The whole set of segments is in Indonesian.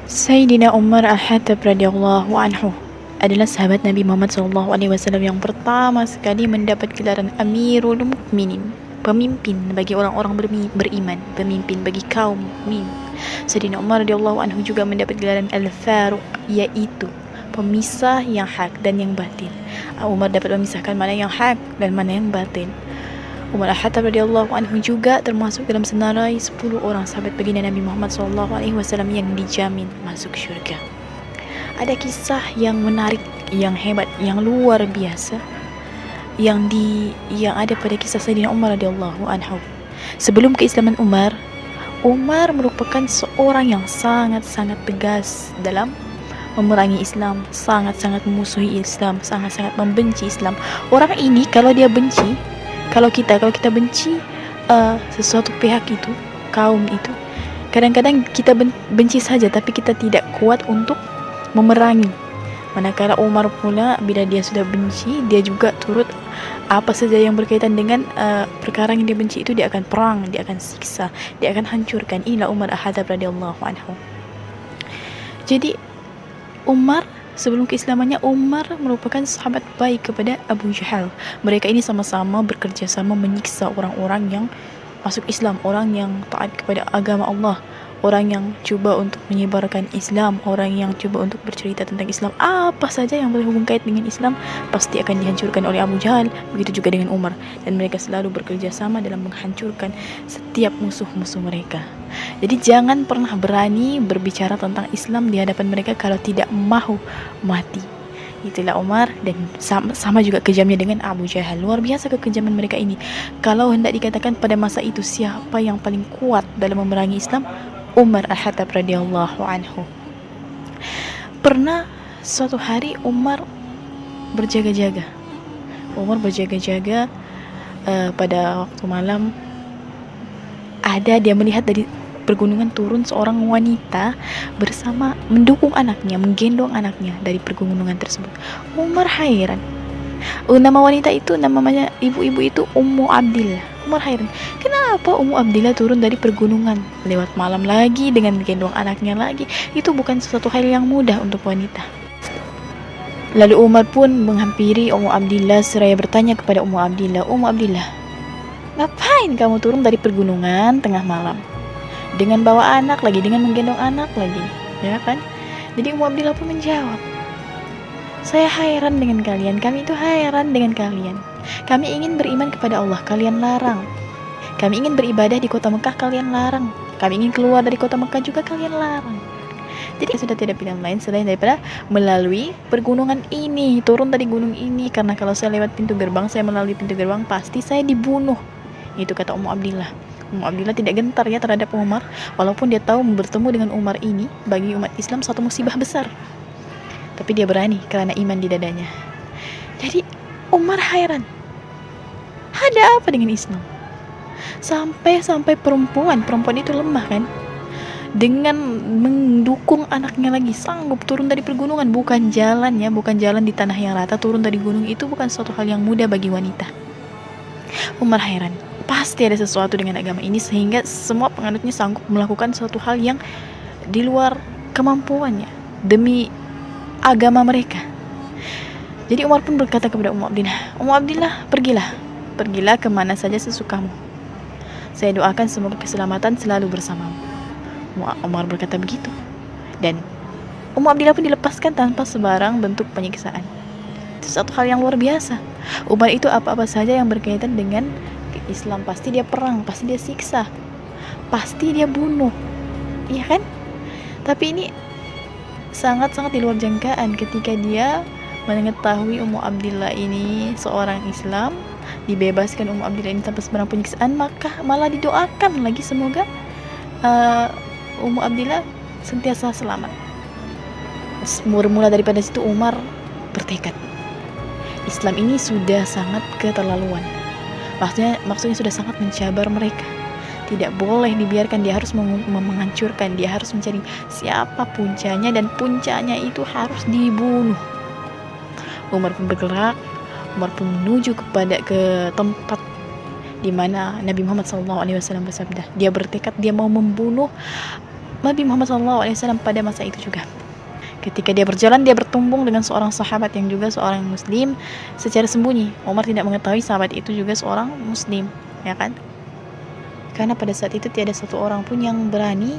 Sayyidina Umar Al-Khattab radhiyallahu anhu adalah sahabat Nabi Muhammad SAW yang pertama sekali mendapat gelaran Amirul Mukminin, pemimpin bagi orang-orang beriman, pemimpin bagi kaum mukmin. Sayyidina Umar radhiyallahu anhu juga mendapat gelaran Al-Faruq, yaitu pemisah yang hak dan yang batil. Umar dapat memisahkan mana yang hak dan mana yang batil. Umar Al-Khattab radhiyallahu anhu juga termasuk dalam senarai 10 orang sahabat baginda Nabi Muhammad SAW yang dijamin masuk syurga. Ada kisah yang menarik, yang hebat, yang luar biasa yang ada pada kisah Sayyidina Umar radhiyallahu anhu. Sebelum keislaman Umar merupakan seorang yang sangat-sangat tegas dalam memerangi Islam, sangat-sangat memusuhi Islam, sangat-sangat membenci Islam. Orang ini kalau kita benci sesuatu pihak itu, kaum itu, kadang-kadang kita benci saja tapi kita tidak kuat untuk memerangi. Manakala Umar pula, bila dia sudah benci, dia juga turut apa saja yang berkaitan dengan perkara yang dia benci itu, dia akan perang, dia akan siksa, dia akan hancurkan. Inilah Umar Al-Khattab radhiyallahu anhu. Jadi sebelum keislamannya, Umar merupakan sahabat baik kepada Abu Jahal. Mereka ini sama-sama bekerja sama menyiksa orang-orang yang masuk Islam, orang yang taat kepada agama Allah, orang yang cuba untuk menyebarkan Islam, orang yang cuba untuk bercerita tentang Islam. Apa saja yang berhubung kait dengan Islam pasti akan dihancurkan oleh Abu Jahal. Begitu juga dengan Umar, dan mereka selalu bekerja sama dalam menghancurkan setiap musuh-musuh mereka. Jadi jangan pernah berani berbicara tentang Islam di hadapan mereka kalau tidak mahu mati. Itulah Umar, dan sama juga kejamnya dengan Abu Jahal. Luar biasa kekejaman mereka ini. Kalau hendak dikatakan pada masa itu siapa yang paling kuat dalam memerangi Islam, Umar Al-Khattab radhiyallahu anhu. Pernah suatu hari Umar berjaga-jaga pada waktu malam. Dia melihat dari pergunungan turun seorang wanita mendukung anaknya, menggendong anaknya dari pergunungan tersebut. Umar heran. Nama wanita itu, namanya ibu-ibu itu Ummu Abdillah. Umar heran, kenapa Ummu Abdillah turun dari pergunungan lewat malam lagi dengan gendong anaknya lagi? Itu bukan sesuatu hal yang mudah untuk wanita. Lalu Umar pun menghampiri Ummu Abdillah seraya bertanya kepada Ummu Abdillah, "Ummu Abdillah, ngapain kamu turun dari pergunungan tengah malam? Dengan bawa anak lagi, dengan menggendong anak lagi, ya kan?" Jadi Ummu Abdillah pun menjawab, "Saya heran dengan kalian, kami itu heran dengan kalian. Kami ingin beriman kepada Allah, kalian larang. Kami ingin beribadah di kota Mekah, kalian larang. Kami ingin keluar dari kota Mekah juga, kalian larang. Jadi sudah tidak pilihan lain selain daripada melalui pergunungan ini, turun dari gunung ini, karena kalau saya lewat pintu gerbang, saya melalui pintu gerbang, pasti saya dibunuh." Itu kata Ummu Abdillah. Ummu Abdillah tidak gentar ya terhadap Umar, walaupun dia tahu bertemu dengan Umar ini bagi umat Islam satu musibah besar. Tapi dia berani karena iman di dadanya. Jadi Umar heran, ada apa dengan Islam? Sampai perempuan itu lemah kan, dengan mendukung anaknya lagi sanggup turun dari pergunungan. Bukan jalan di tanah yang rata, turun dari gunung itu bukan suatu hal yang mudah bagi wanita. Umar heran, pasti ada sesuatu dengan agama ini sehingga semua penganutnya sanggup melakukan suatu hal yang di luar kemampuannya demi agama mereka. Jadi Umar pun berkata kepada Ummu Abdillah, pergilah kemana saja sesukamu. Saya doakan semoga keselamatan selalu bersamamu." Umar berkata begitu, dan Ummu Abdillah pun dilepaskan tanpa sebarang bentuk penyiksaan. Itu satu hal yang luar biasa. Umar itu apa-apa saja yang berkaitan dengan Islam pasti dia perang, pasti dia siksa, pasti dia bunuh, iya kan? Tapi ini sangat-sangat di luar jangkaan ketika dia mengetahui Ummu Abdillah ini seorang Islam, dibebaskan Ummu Abdillah ini tanpa sebarang penyiksaan, maka malah didoakan lagi semoga Ummu Abdillah sentiasa selamat. Bermula daripada situ Umar bertekad, Islam ini sudah sangat keterlaluan. Maksudnya sudah sangat mencabar mereka. Tidak boleh dibiarkan, dia harus menghancurkan, dia harus mencari siapa puncanya, dan puncanya itu harus dibunuh. Umar pun bergerak, Umar pun menuju ke tempat di mana Nabi Muhammad SAW bersabda. Dia bertekad dia mau membunuh Nabi Muhammad SAW pada masa itu juga. Ketika dia berjalan, dia bertumbung dengan seorang sahabat yang juga seorang muslim secara sembunyi. Umar tidak mengetahui sahabat itu juga seorang muslim, ya kan? Karena pada saat itu tiada satu orang pun yang berani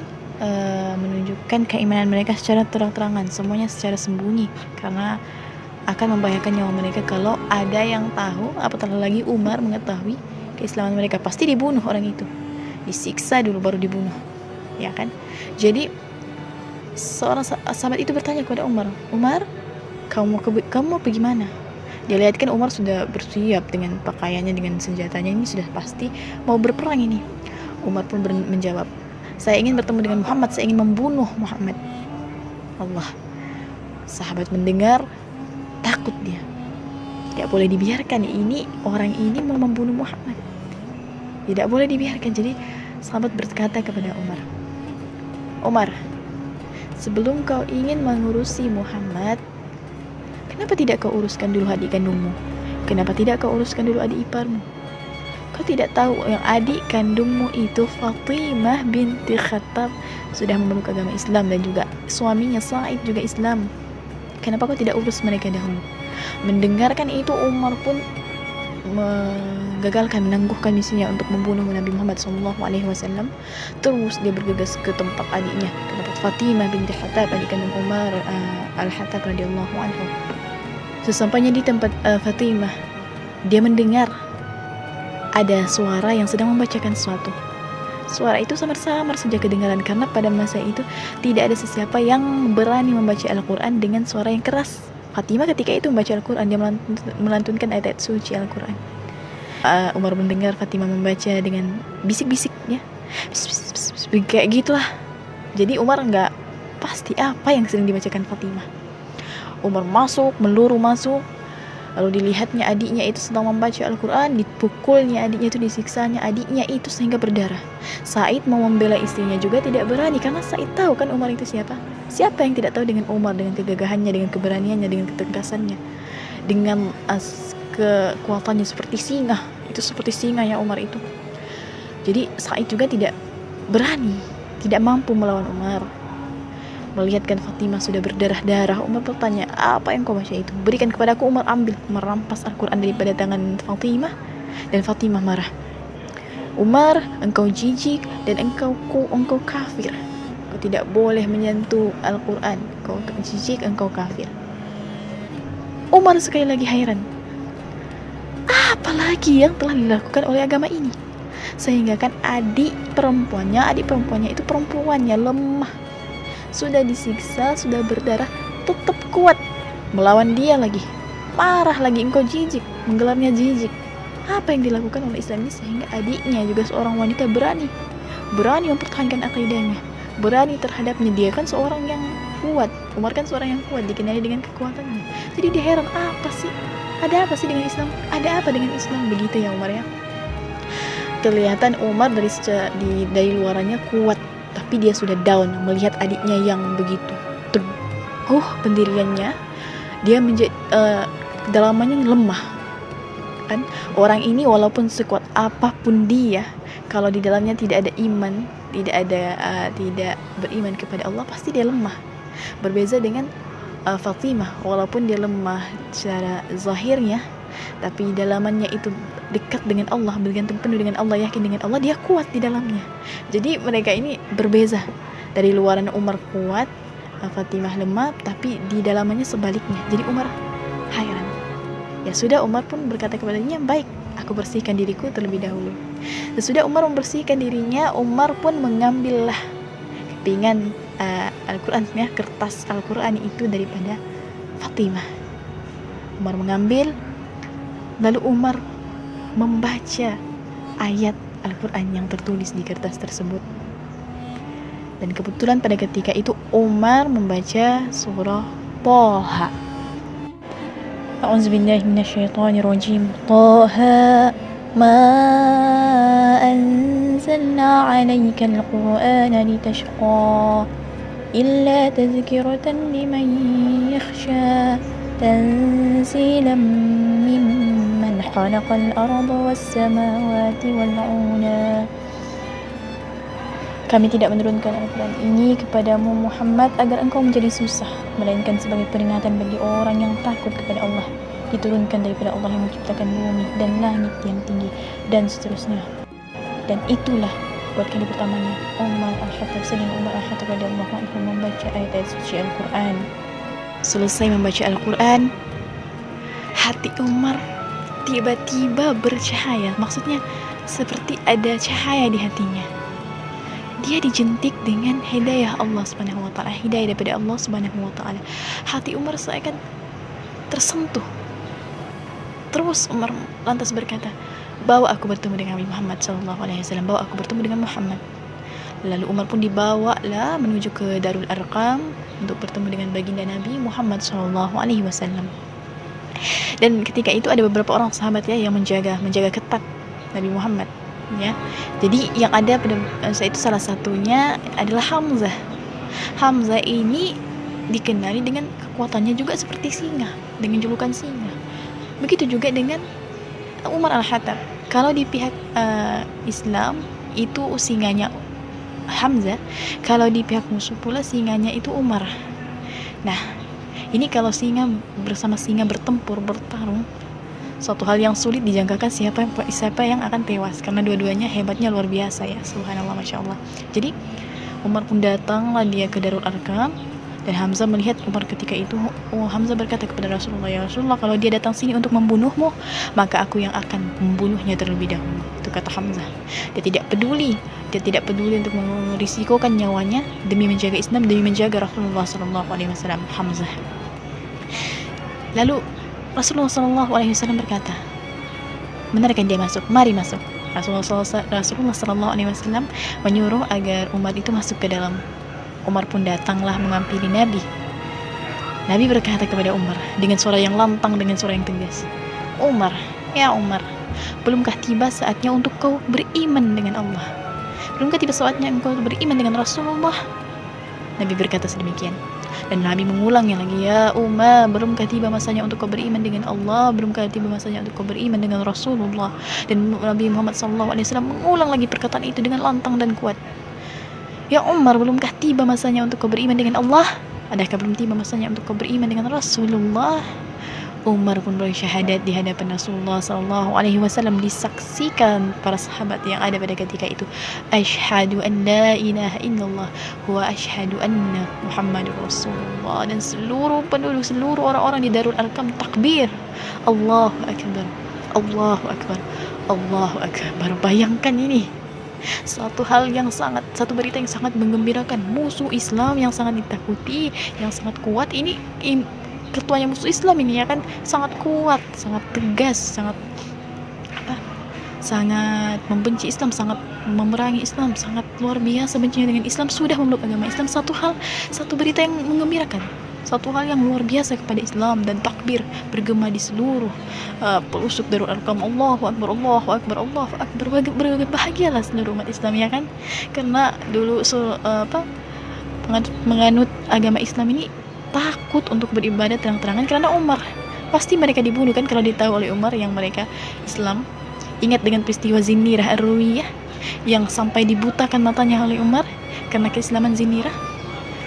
menunjukkan keimanan mereka secara terang-terangan, semuanya secara sembunyi, karena akan membahayakan nyawa mereka kalau ada yang tahu, apatah lagi Umar mengetahui keislaman mereka. Pasti dibunuh orang itu, disiksa dulu baru dibunuh, ya kan? Jadi seorang sahabat itu bertanya kepada Umar, Umar, kamu mau pergi mana? Dia lihat kan Umar sudah bersiap dengan pakaiannya, dengan senjatanya, ini sudah pasti mau berperang ini. Umar pun menjawab, saya ingin bertemu dengan Muhammad, saya ingin membunuh Muhammad. Allah, sahabat mendengar, takut dia. Tidak boleh dibiarkan, ini orang ini mau membunuh Muhammad, tidak boleh dibiarkan. Jadi sahabat berkata kepada Umar, Umar, sebelum kau ingin mengurusi Muhammad, kenapa tidak kau uruskan dulu adik kandungmu? Kenapa tidak kau uruskan dulu adik iparmu? Kau tidak tahu yang adik kandungmu itu Fatimah binti Khattab sudah memeluk agama Islam, dan juga suaminya Sa'id juga Islam. Kenapa kau tidak urus mereka dahulu? Mendengarkan itu, Umar pun mengagalkan, menangguhkan misinya untuk membunuh Nabi Muhammad SAW. Terus dia bergegas ke tempat adiknya, ke tempat Fatimah binti Khattab, adik kandung Umar Al-Khattab radhiyallahu anhu. Sesampainya di tempat Fatimah, dia mendengar ada suara yang sedang membacakan sesuatu. Suara itu samar-samar saja kedengaran, karena pada masa itu tidak ada sesiapa yang berani membaca Al-Quran dengan suara yang keras. Fatimah ketika itu membaca Al-Quran, dia melantunkan ayat suci Al-Quran. Umar mendengar Fatimah membaca dengan bisik-bisiknya, kayak gitulah. Jadi Umar nggak pasti apa yang sedang dibacakan Fatimah. Umar masuk, meluru masuk, lalu dilihatnya adiknya itu sedang membaca Al-Quran, dipukulnya adiknya itu, disiksanya adiknya itu sehingga berdarah. Sa'id mau membela istrinya juga tidak berani, karena Sa'id tahu kan Umar itu siapa. Siapa yang tidak tahu dengan Umar, dengan kegagahannya, dengan keberaniannya, dengan ketegasannya, dengan kekuatannya seperti singa. Itu seperti singa ya Umar itu. Jadi Sa'id juga tidak berani, tidak mampu melawan Umar. Melihatkan Fatimah sudah berdarah-darah, Umar bertanya, apa yang kau baca itu? Berikan kepadaku. Umar ambil, merampas Al-Quran daripada tangan Fatimah, dan Fatimah marah. Umar, engkau jijik dan engkau kafir. Kau tidak boleh menyentuh Al-Quran. Kau jijik, engkau kafir. Umar sekali lagi hayran, apalagi yang telah dilakukan oleh agama ini, sehingga kan adik perempuannya itu perempuannya lemah, sudah disiksa, sudah berdarah, tetap kuat melawan dia lagi, marah lagi, engkau jijik, menggelarnya jijik. Apa yang dilakukan oleh Islam ini sehingga adiknya juga seorang wanita berani mempertahankan akidahnya, berani terhadapnya. Dia kan seorang yang kuat, Umar kan seorang yang kuat, dikenali dengan kekuatannya. Jadi dia heran, ada apa sih dengan Islam? Ada apa dengan Islam? Begitu ya Umar ya. Kelihatan Umar dari luarannya kuat, tapi dia sudah down melihat adiknya yang begitu teguh pendiriannya. Dia menjadi kedalamannya lemah kan. Orang ini walaupun sekuat apapun dia, kalau di dalamnya tidak ada iman, tidak beriman kepada Allah, pasti dia lemah. Berbeza dengan Fatimah, walaupun dia lemah secara zahirnya, tapi dalamannya itu dekat dengan Allah, bergantung penuh dengan Allah, yakin dengan Allah, dia kuat di dalamnya. Jadi mereka ini berbeza. Dari luaran Umar kuat, Fatimah lemah, tapi di dalamannya sebaliknya. Jadi Umar hayran. Ya sudah, Umar pun berkata kepadanya, baik, aku bersihkan diriku terlebih dahulu. Sesudah Umar membersihkan dirinya, Umar pun mengambillah kepingan Al-Quran, ya, kertas Al-Quran itu daripada Fatimah. Umar mengambil, lalu Umar membaca ayat Al-Quran yang tertulis di kertas tersebut. Dan kebetulan pada ketika itu Umar membaca surah Thaha. A'udzubillahi minasyaitonirrajim. Thaha ma anzalna 'alaikal Qur'ana litashqa illa tadhkiratan liman yakhsha tanzilan mimman khalaqal arda was samawati wal 'ula Kami tidak menurunkan Al-Quran ini kepadamu Muhammad agar engkau menjadi susah, melainkan sebagai peringatan bagi orang yang takut kepada Allah. Diturunkan daripada Allah yang menciptakan bumi dan langit yang tinggi, dan seterusnya. Dan itulah buat kali pertamanya Umar Al-Khattab Sayyidina Umar Al-Khattab radhiyallahu anhu membaca ayat-ayat suci Al-Quran. Selesai membaca Al-Quran, hati Umar tiba-tiba bercahaya. Maksudnya seperti ada cahaya di hatinya. Dia dijentik dengan hidayah Allah Subhanahu wa taala, hidayah daripada Allah Subhanahu wa taala. Hati Umar seakan tersentuh. Terus Umar lantas berkata, "Bawa aku bertemu dengan Nabi Muhammad sallallahu alaihi wasallam, bawa aku bertemu dengan Muhammad." Lalu Umar pun dibawalah menuju ke Darul Arqam untuk bertemu dengan baginda Nabi Muhammad sallallahu alaihi wasallam. Dan ketika itu ada beberapa orang sahabat ya yang menjaga ketat Nabi Muhammad. Ya, jadi yang ada pada saat itu salah satunya adalah Hamzah. Hamzah ini dikenali dengan kekuatannya juga seperti singa, dengan julukan singa. Begitu juga dengan Umar Al-Khattab. Kalau di pihak Islam itu singanya Hamzah, kalau di pihak musuh pula singanya itu Umar. Nah, ini kalau singa bersama singa bertempur, bertarung, suatu hal yang sulit dijangkakan siapa yang akan tewas, karena dua-duanya hebatnya luar biasa ya, subhanallah, masya Allah. Jadi Umar pun datanglah dia ke Darul Arqam, dan Hamzah melihat Umar ketika itu. Hamzah berkata kepada Rasulullah, "Ya Rasulullah, kalau dia datang sini untuk membunuhmu, maka aku yang akan membunuhnya terlebih dahulu." Itu kata Hamzah. Dia tidak peduli untuk merisikokan nyawanya demi menjaga Islam, demi menjaga Rasulullah sallallahu alaihi wasallam. Hamzah. Lalu Rasulullah SAW berkata, "Benarkan dia masuk? Mari masuk." Rasulullah SAW menyuruh agar Umar itu masuk ke dalam. Umar pun datanglah menghampiri Nabi. Nabi berkata kepada Umar dengan suara yang lantang, dengan suara yang tegas, "Umar, ya Umar, belumkah tiba saatnya untuk kau beriman dengan Allah? Belumkah tiba saatnya engkau beriman dengan Rasulullah?" Nabi berkata sedemikian. Dan Nabi mengulangnya lagi, "Ya Umar, belumkah tiba masanya untuk kau beriman dengan Allah? Belumkah tiba masanya untuk kau beriman dengan Rasulullah?" Dan Nabi Muhammad SAW mengulang lagi perkataan itu dengan lantang dan kuat. "Ya Umar, belumkah tiba masanya untuk kau beriman dengan Allah? Adakah belum tiba masanya untuk kau beriman dengan Rasulullah?" Umar pun bersyahadat di hadapan Rasulullah SAW, disaksikan para sahabat yang ada pada ketika itu. "Asyhadu an la ilaha illallah wa asyhadu anna Muhammadur Rasulullah." Dan seluruh penduduk, seluruh orang-orang di Darul Arqam takbir, Allahu Akbar, Allahu Akbar, Allahu Akbar. Bayangkan ini, satu berita yang sangat menggembirakan. Musuh Islam yang sangat ditakuti, yang sangat kuat ini, ketuanya musuh Islam ini ya kan, sangat kuat, sangat tegas, sangat membenci Islam, sangat memerangi Islam, sangat luar biasa bencinya dengan Islam, sudah memeluk agama Islam. Satu berita yang menggembirakan, satu hal yang luar biasa kepada Islam, dan takbir bergema di seluruh pelosok Darul Arqam. Allahu Akbar, Allahu Akbar, Allahu Akbar. Berbahagialah seluruh umat Islam ya kan, karena dulu menganut agama Islam ini takut untuk beribadah terang-terangan karena Umar. Pasti mereka dibunuh kan kalau ditahu oleh Umar yang mereka Islam. Ingat dengan peristiwa Zinirah Ar-Ruwiyah yang sampai dibutakan matanya oleh Umar karena keislaman Zinirah.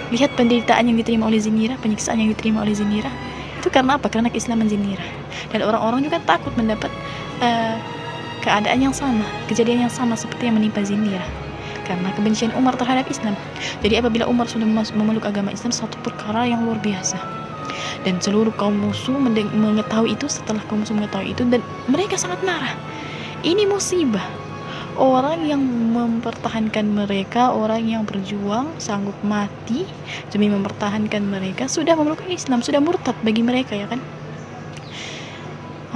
Lihat penderitaan yang diterima oleh Zinirah, penyiksaan yang diterima oleh Zinirah. Itu karena apa? Karena keislaman Zinirah. Dan orang-orang juga takut mendapat keadaan yang sama, kejadian yang sama seperti yang menimpa Zinirah, karena kebencian Umar terhadap Islam. Jadi apabila Umar sudah memeluk agama Islam, satu perkara yang luar biasa. Dan seluruh kaum musuh mengetahui itu. Setelah kaum musuh mengetahui itu, dan mereka sangat marah. Ini musibah. Orang yang mempertahankan mereka, orang yang berjuang sanggup mati demi mempertahankan mereka, sudah memeluk Islam, sudah murtad bagi mereka ya kan.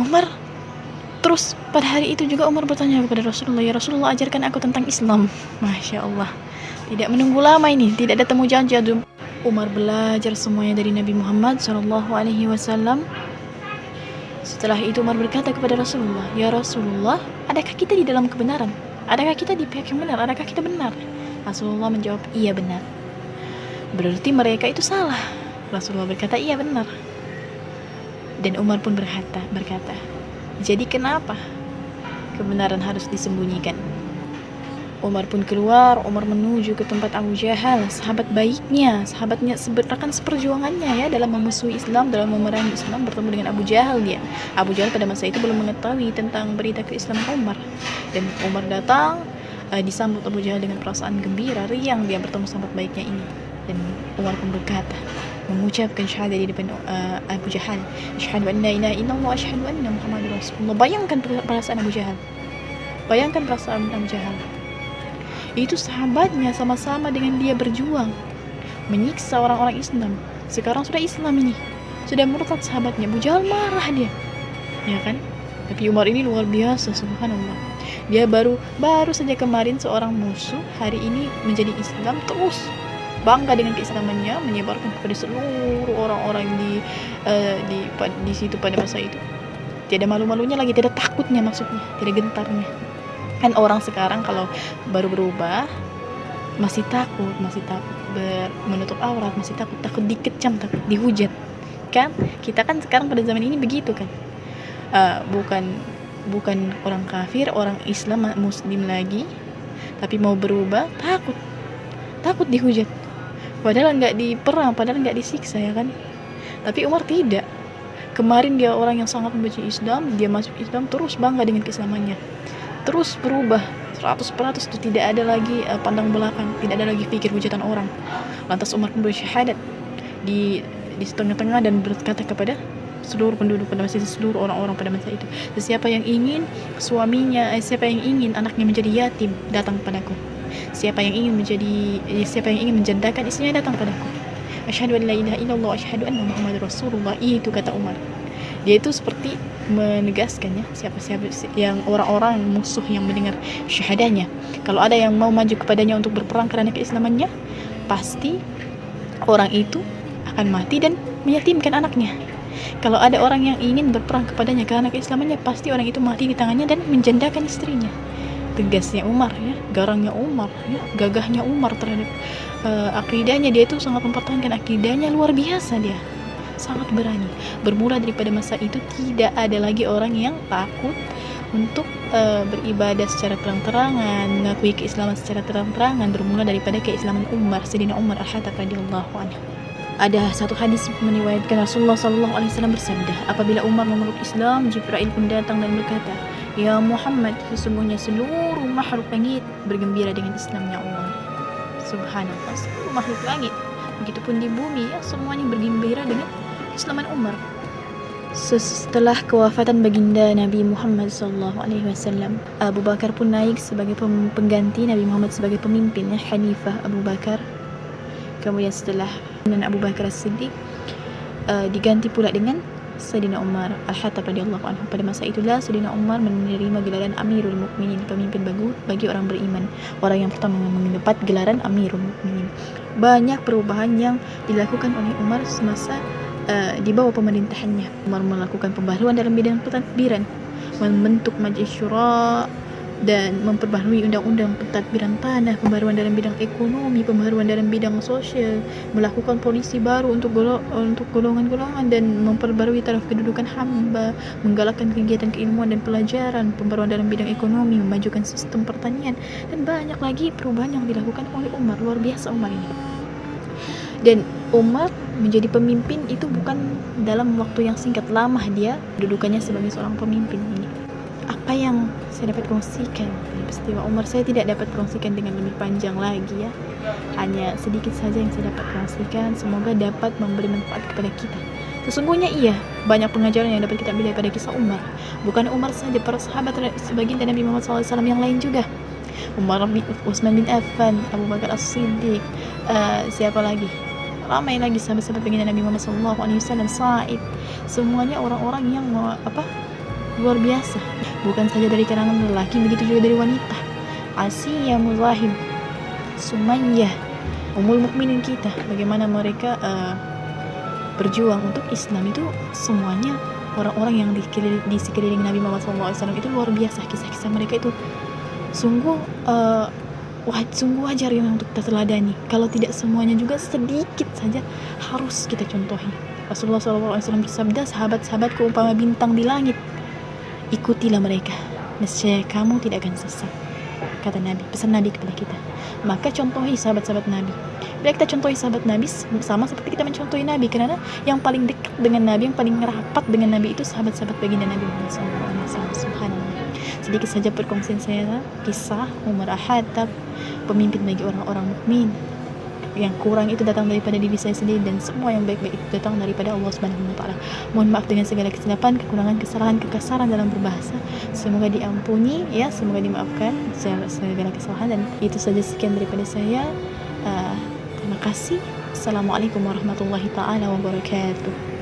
Umar terus pada hari itu juga Umar bertanya kepada Rasulullah, "Ya Rasulullah, ajarkan aku tentang Islam." Masya Allah, tidak menunggu lama ini, tidak ada temu jadum. Umar belajar semuanya dari Nabi Muhammad SAW. Setelah itu Umar berkata kepada Rasulullah, "Ya Rasulullah, adakah kita di dalam kebenaran? Adakah kita di pihak yang benar? Adakah kita benar?" Rasulullah menjawab, "Iya benar." "Berarti mereka itu salah." Rasulullah berkata, "Iya benar." Dan Umar pun berkata, "Jadi kenapa kebenaran harus disembunyikan?" Umar pun keluar. Umar menuju ke tempat Abu Jahal, sahabatnya, rekan seperjuangannya ya dalam memusuhi Islam, dalam memerangi Islam, bertemu dengan Abu Jahal dia. Abu Jahal pada masa itu belum mengetahui tentang berita keislaman Umar. Dan Umar datang, disambut Abu Jahal dengan perasaan gembira, riang dia bertemu sahabat baiknya ini. Dan Umar pun berkata, mengucapkan syahadat di depan Abu Jahal, asyhadu an la ilaha illallah wa asyhadu anna Muhammadar Rasulullah. Bayangkan perasaan Abu Jahal. Bayangkan perasaan Abu Jahal. Itu sahabatnya, sama-sama dengan dia berjuang menyiksa orang-orang Islam. Sekarang sudah Islam ini, sudah murtad sahabatnya. Abu Jahal marah dia, ya kan? Tapi Umar ini luar biasa, subhanallah. Dia baru saja kemarin seorang musuh, hari ini menjadi Islam, terus bangga dengan keislamannya, menyebarkan kepada seluruh orang-orang di situ pada masa itu. Tidak malu-malunya lagi, tidak takutnya, maksudnya tidak gentarnya. Kan orang sekarang kalau baru berubah masih takut menutup aurat, masih takut dikecam, takut dihujat. Kan kita kan sekarang pada zaman ini begitu kan. Bukan orang kafir, orang Islam, muslim lagi, tapi mau berubah takut dihujat. Padahal nggak diperang, padahal nggak disiksa, ya kan. Tapi Umar tidak. Kemarin dia orang yang sangat membenci Islam, dia masuk Islam, terus bangga dengan keislamannya, terus berubah 100%. Itu tidak ada lagi pandang belakang, tidak ada lagi pikir hujatan orang. Lantas Umar pun bersyahadat di tengah-tengah dan berkata kepada seluruh penduduk pada masa itu, seluruh orang-orang pada masa itu, siapa yang ingin anaknya menjadi yatim, datang padaku. Siapa yang ingin menjadakan istrinya, datang padaku. Asyhadu an la ilaha illallah wa asyhadu anna Muhammadar Rasulullah. Itu kata Umar. Dia itu seperti menegaskannya, siapa yang orang-orang musuh yang mendengar syahadahnya, kalau ada yang mau maju kepadanya untuk berperang karena keislamannya, pasti orang itu akan mati dan menyatimkan anaknya. Kalau ada orang yang ingin berperang kepadanya karena keislamannya, pasti orang itu mati di tangannya dan menjandakan istrinya. Tegasnya Umar ya, garangnya Umar ya, gagahnya Umar terhadap akidahnya. Dia itu sangat mempertahankan akidahnya, luar biasa dia. Sangat berani. Bermula daripada masa itu tidak ada lagi orang yang takut untuk beribadah secara terang-terangan, mengakui keislaman secara terang-terangan. Bermula daripada keislaman Umar, Sayyidina Umar Al-Khattab radhiyallahu anhu. Ada satu hadis meriwayatkan Rasulullah SAW bersabda, apabila Umar memeluk Islam, Jibril pun datang dan berkata, ya Muhammad, sesungguhnya seluruh makhluk langit bergembira dengan Islamnya Umar. Subhanallah, seluruh makhluk langit, begitupun di bumi ya, semuanya bergembira dengan keislaman Umar. Setelah kewafatan baginda Nabi Muhammad SAW, Abu Bakar pun naik sebagai pengganti Nabi Muhammad sebagai pemimpin ya, Khalifah Abu Bakar. Kemudian setelah Abu Bakar As-Siddiq diganti pula dengan Sayyidina Umar Al-Khattab radhiyallahu anhu. Pada masa itulah Sayyidina Umar menerima gelaran Amirul Mukminin, pemimpin bagi orang beriman, orang yang pertama mendapat gelaran Amirul Mukminin. Banyak perubahan yang dilakukan oleh Umar semasa di bawah pemerintahannya. Umar melakukan pembaharuan dalam bidang pentadbiran, membentuk Majlis Syura dan memperbaharui undang-undang pentadbiran tanah, pembaharuan dalam bidang ekonomi, pembaharuan dalam bidang sosial, melakukan polisi baru untuk golongan-golongan dan memperbarui taraf kedudukan hamba, menggalakkan kegiatan keilmuan dan pelajaran, pembaharuan dalam bidang ekonomi, memajukan sistem pertanian, dan banyak lagi perubahan yang dilakukan oleh Umar. Luar biasa Umar ini. Dan Umar menjadi pemimpin itu bukan dalam waktu yang singkat, lama dia dudukannya sebagai seorang pemimpin ini. Apa yang saya dapat kongsikan dari peristiwa Umar, saya tidak dapat kongsikan dengan lebih panjang lagi ya, hanya sedikit saja yang saya dapat kongsikan. Semoga dapat memberi manfaat kepada kita. Sesungguhnya iya, banyak pengajaran yang dapat kita ambil daripada kisah Umar. Bukan Umar saja, para sahabat sebagian dari Nabi Muhammad SAW yang lain juga. Umar bin Utsman bin Affan, Abu Bakar As-Siddiq, siapa lagi, ramai lagi sahabat-sahabat baginda Nabi Muhammad SAW, Sa'id, semuanya orang-orang yang luar biasa. Bukan saja dari kalangan lelaki, begitu juga dari wanita. Asiyah, Muzahim, Sumayyah, Ummul Mukminin kita, bagaimana mereka berjuang untuk Islam, itu semuanya orang-orang yang di sekeliling Nabi Muhammad SAW. Itu luar biasa, kisah-kisah mereka itu sungguh wajar yang untuk kita teladani. Kalau tidak semuanya juga, sedikit saja harus kita contohi. Rasulullah SAW bersabda, sahabat-sahabatku umpama bintang di langit, ikutilah mereka, nescaya kamu tidak akan sesat. kata Nabi, pesan Nabi kepada kita. Maka contohi sahabat-sahabat Nabi. Bila kita contohi sahabat Nabi, sama seperti kita mencontohi Nabi, karena yang paling dekat dengan Nabi, yang paling rapat dengan Nabi itu sahabat-sahabat baginda Nabi Muhammad SAW. Subhanallah. Sedikit saja perkongsian saya kisah Umar Al-Khattab, pemimpin bagi orang-orang mukmin. Yang kurang itu datang daripada diri saya sendiri, dan semua yang baik-baik itu datang daripada Allah Subhanahu wa taala. Mohon maaf dengan segala kesilapan, kekurangan, kesalahan, kekasaran dalam berbahasa. Semoga diampuni ya, semoga dimaafkan segala kesalahan. Dan itu saja, sekian daripada saya. Terima kasih. Assalamualaikum warahmatullahi taala wabarakatuh.